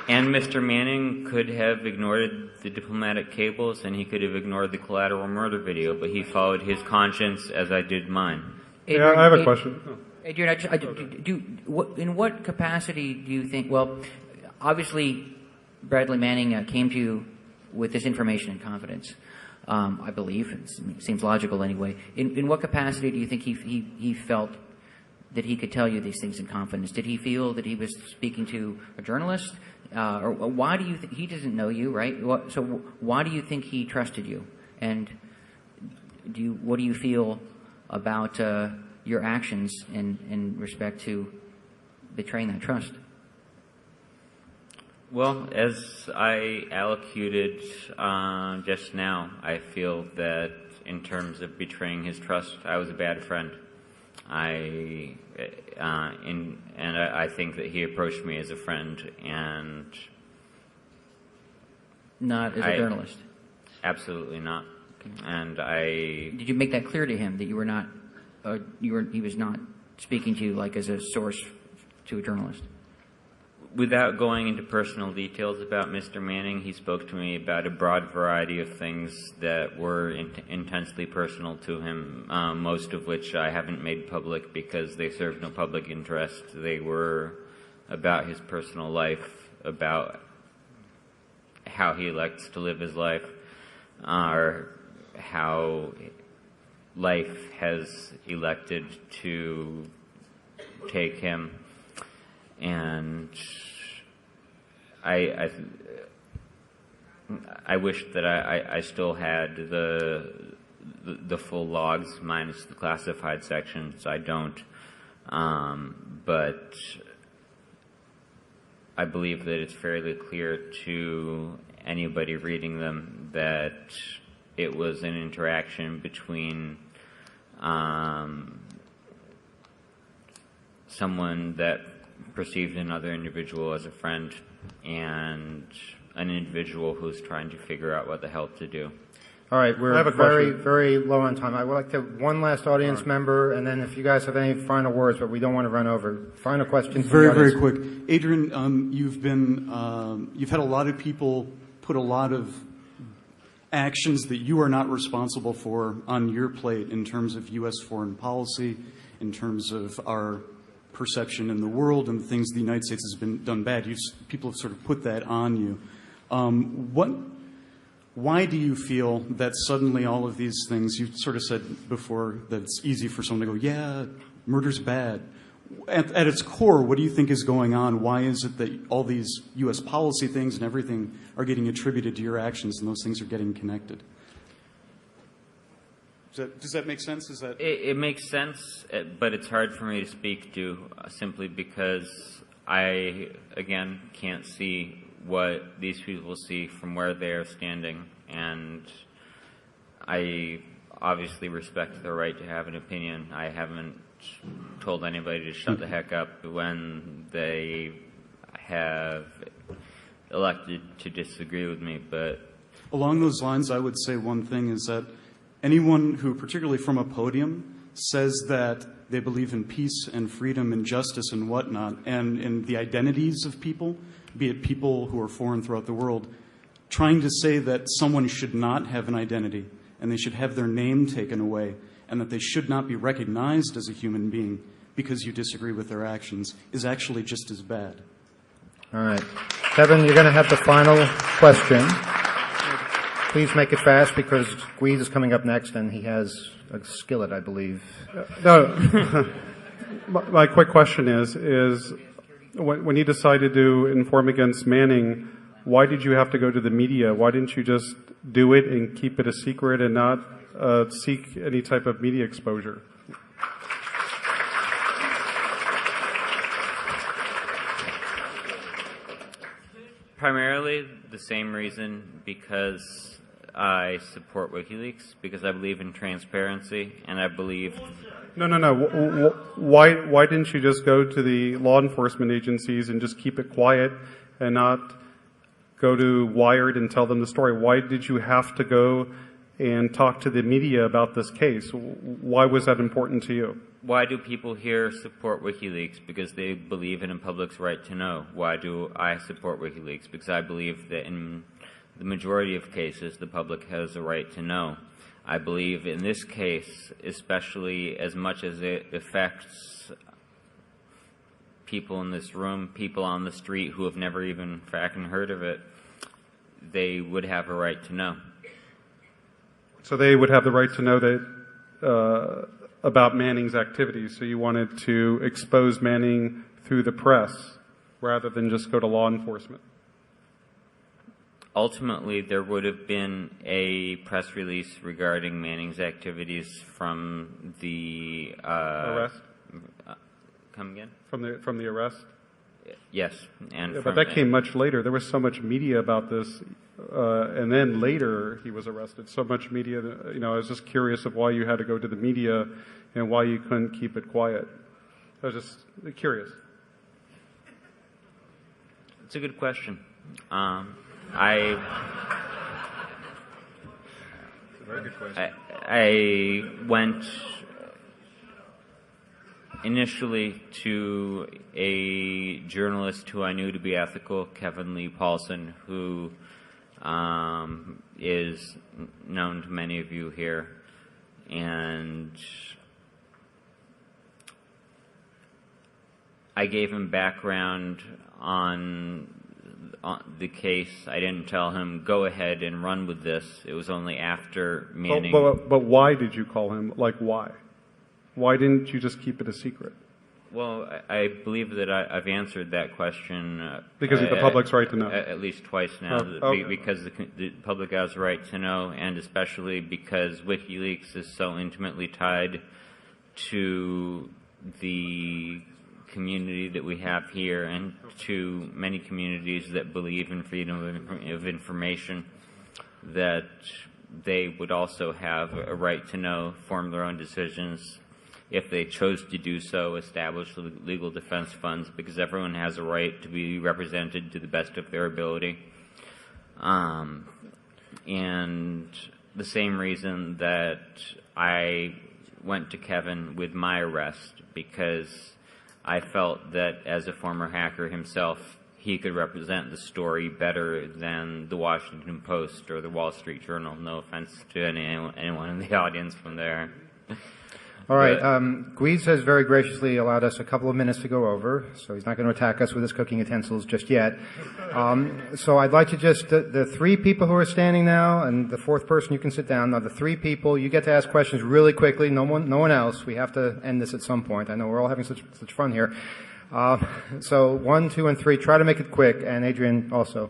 And Mr. Manning could have ignored the diplomatic cables, and he could have ignored the collateral murder video, but he followed his conscience as I did mine. Adrian, I have a question. Adrian, in what capacity do you think, well, obviously Bradley Manning came to you with this information in confidence, I believe. It seems logical anyway. In what capacity do you think he felt that he could tell you these things in confidence? Did he feel that he was speaking to a journalist? Or why do you think he doesn't know you, right? So why do you think he trusted you? And what do you feel about your actions in respect to betraying that trust? Well, as I allocated just now, I feel that in terms of betraying his trust, I was a bad friend. I think that he approached me as a friend and not as a journalist. Absolutely not. Okay. And did you make that clear to him that you were not? He was not speaking to you like as a source to a journalist. Without going into personal details about Mr. Manning, he spoke to me about a broad variety of things that were intensely personal to him, most of which I haven't made public because they served no public interest. They were about his personal life, about how he elects to live his life, or how life has elected to take him. And I wish that I still had the full logs minus the classified sections. I don't, but I believe that it's fairly clear to anybody reading them that it was an interaction between someone that perceived another individual as a friend and an individual who's trying to figure out what the hell to do. All right, we're very low on time. I would like to one last audience member, and then if you guys have any final words, but we don't want to run over. Final questions. Very quick. Adrian, you've had a lot of people put a lot of actions that you are not responsible for on your plate in terms of U.S. foreign policy, in terms of our perception in the world and the things the United States has been done bad. People have sort of put that on you. Why do you feel that suddenly all of these things, you sort of said before that it's easy for someone to go, yeah, murder's bad. At its core, what do you think is going on? Why is it that all these U.S. policy things and everything are getting attributed to your actions and those things are getting connected? Does that make sense? It makes sense, but it's hard for me to speak to simply because I, again, can't see what these people see from where they are standing, and I obviously respect their right to have an opinion. I haven't told anybody to shut the heck up when they have elected to disagree with me, but... Along those lines, I would say one thing is that anyone who, particularly from a podium, says that they believe in peace and freedom and justice and whatnot, and in the identities of people, be it people who are foreign throughout the world, trying to say that someone should not have an identity and they should have their name taken away and that they should not be recognized as a human being because you disagree with their actions is actually just as bad. All right. Kevin, you're going to have the final question. Please make it fast because Guiz is coming up next and he has a skillet, I believe. No. My quick question is when you decided to inform against Manning, why did you have to go to the media? Why didn't you just do it and keep it a secret and not seek any type of media exposure? Primarily the same reason, because I support WikiLeaks, because I believe in transparency, and I believe... No. Why didn't you just go to the law enforcement agencies and just keep it quiet and not go to Wired and tell them the story? Why did you have to go and talk to the media about this case? Why was that important to you? why do people here support WikiLeaks? Because they believe in the public's right to know. Why do I support WikiLeaks? Because I believe that in the majority of cases, the public has a right to know. I believe in this case, especially as much as it affects people in this room, people on the street who have never even fucking heard of it, they would have a right to know. So they would have the right to know that about Manning's activities. So you wanted to expose Manning through the press rather than just go to law enforcement. Ultimately, there would have been a press release regarding Manning's activities from the Arrest? Come again? From the arrest? Yes, and Yeah, but that came much later. There was so much media about this, and then later he was arrested. So much media, that, I was just curious of why you had to go to the media and why you couldn't keep it quiet. I was just curious. It's a good question. It's a very good question. I went initially to a journalist who I knew to be ethical, Kevin Lee Paulson, who is known to many of you here, and I gave him background on the case. I didn't tell him, go ahead and run with this. It was only after Manning... But why did you call him? Like, why? Why didn't you just keep it a secret? Well, I believe that I've answered that question. Because of the public's right to know. At least twice now. Okay. Because the public has a right to know, and especially because WikiLeaks is so intimately tied to the community that we have here and to many communities that believe in freedom of information, that they would also have a right to know, form their own decisions, if they chose to do so, establish legal defense funds, because everyone has a right to be represented to the best of their ability. And the same reason that I went to Kevin with my arrest, because I felt that as a former hacker himself, he could represent the story better than the Washington Post or the Wall Street Journal. No offense to anyone in the audience from there. All right. Guiz has very graciously allowed us a couple of minutes to go over, so he's not going to attack us with his cooking utensils just yet. So I'd like to just, the three people who are standing now, and the fourth person, you can sit down. Now, the three people, you get to ask questions really quickly. No one else. We have to end this at some point. I know we're all having such fun here. So 1, 2, and 3. Try to make it quick. And Adrian also.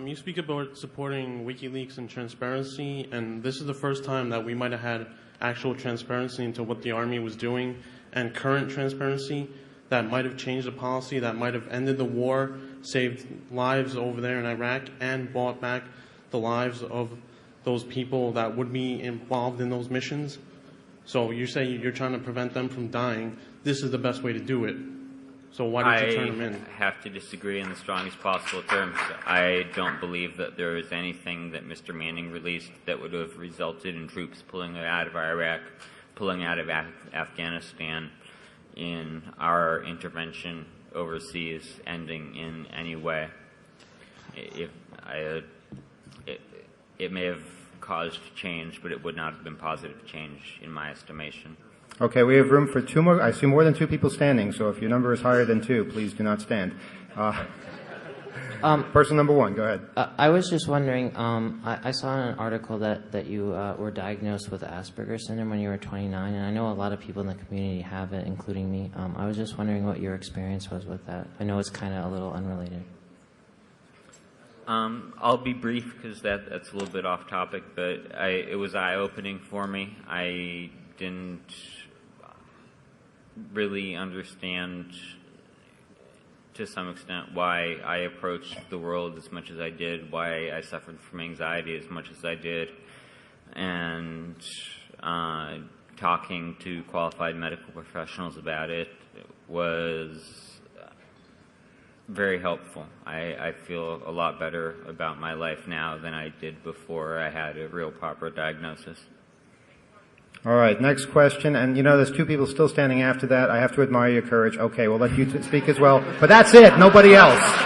You speak about supporting WikiLeaks and transparency, and this is the first time that we might have had actual transparency into what the Army was doing, and current transparency that might have changed the policy, that might have ended the war, saved lives over there in Iraq, and brought back the lives of those people that would be involved in those missions. So you say you're trying to prevent them from dying. This is the best way to do it. So why did you turn them in? I have to disagree in the strongest possible terms. I don't believe that there is anything that Mr. Manning released that would have resulted in troops pulling out of Iraq, pulling out of Afghanistan, in our intervention overseas ending in any way. It may have caused change, but it would not have been positive change in my estimation. Okay, we have room for two more. I see more than two people standing, so if your number is higher than 2, please do not stand. Person number 1, go ahead. I was just wondering, I saw in an article that you were diagnosed with Asperger's syndrome when you were 29, and I know a lot of people in the community have it, including me. I was just wondering what your experience was with that. I know it's kind of a little unrelated. I'll be brief because that's a little bit off topic, but it was eye-opening for me. I didn't really understand to some extent why I approached the world as much as I did, why I suffered from anxiety as much as I did, and talking to qualified medical professionals about it was very helpful. I feel a lot better about my life now than I did before I had a real proper diagnosis. All right, next question. And you know, there's two people still standing after that. I have to admire your courage. Okay, we'll let you speak as well. But that's it. Nobody else.